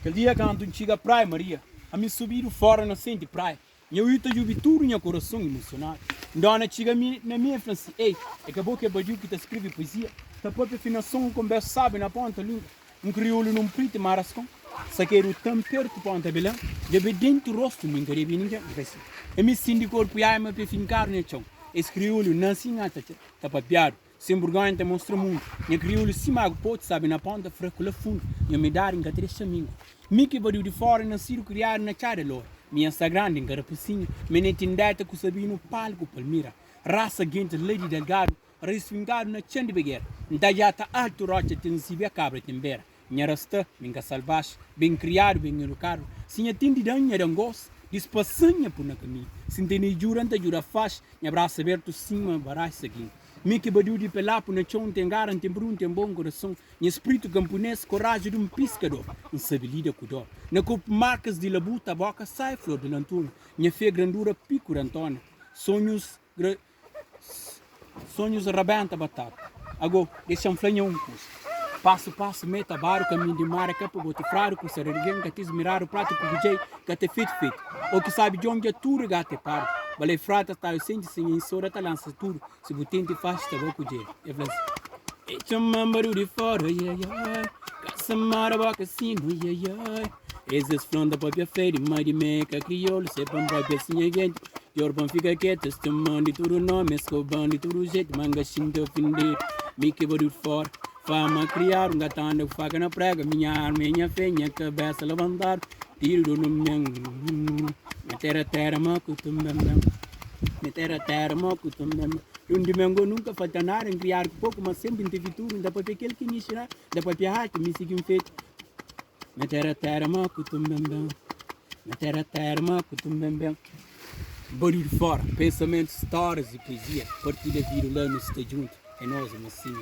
Aquele dia quando eu chego à praia, Maria, a me subir fora na centro de praia. Eu ia te tudo no coração emocionado. Dona chega na minha e fala assim, ei, acabou que é Badiu que te escreve poesia. Tá própria afinação, conversa sabe na ponta língua. Um crioulo num preto marascão. Saqueiro tão perto ponta belão. Deve dentro do rosto, não queria ver ninguém. E me sinto de corpo e ai, mas para fincar no chão. Esse crioulo não se engata, tá papiado. Sem vergonha te mostra muito. Minha crioulo se mago pode sabe na ponta fraco lá fundo. Eu me dar em catrês chamingo. Miki Badiu de fora nascido criado na cara lor. Minha sagrada em carapacinho. Menetindeta com sabino palco palmira. Raça gente lady delgado. Resfingado na chão de beguer. Ndajata alto rocha tem se via cabra timbera. Minha rasta, minha salvagem. Bem criado, bem educado. Sinha tindi danha dangos. Dispasanha por na caminho. Sintene juranta jura faz. Minha braço aberto cima barai seguindo. Miki Badiu de pelapo na chão tem garan, tem brun, tem bom coração. Minha espírito camponês, coragem de um piscador. Um sabelida cudor. Na corpo marcas de labuta, boca sai flor de lantuno. Minha fé grandura pico de Antônio. Sonhos rabenta batata. Agora, deixa um flanhão curso. Passo, passo, meta, baro, caminho de mar, capa, botifraro, com sererguém, que te esmirar o prato, com o DJ, que te feito. Ou que sabe de onde é tudo, gata e paro. Balei frata, tá, eu sente, sem insora, tá, lança tudo. Se botente faz, tá, vou com o DJ. Eu falei assim, e chama barulho de fora, ia, ia. Caçamara, boca, assim, ia, ia. Esses flão da própria feira, mas de meca, crioulo, sepam, própria, assim, é gente. Yorban fica quieto, este mande tudo nome, escobando de tudo jeito, manga xinga ofender, me quebra de fora, fama criar, gatando faca na prega, minha arma, minha fé, minha cabeça levantar, tiro no meu, meter a terra, moco, tumbem, meter a terra, moco, tumbem, um domingo nunca falta nada, em criar pouco, mas sempre em teve tudo, depois para aquele que iniciar, depois para a arte, me seguiu feito, meter a terra, moco, tumbem, meter a terra, moco, tumbem, Badiu de fora, pensamentos, histórias e poesia, partilha virulando, está junto, é nós, mas sim.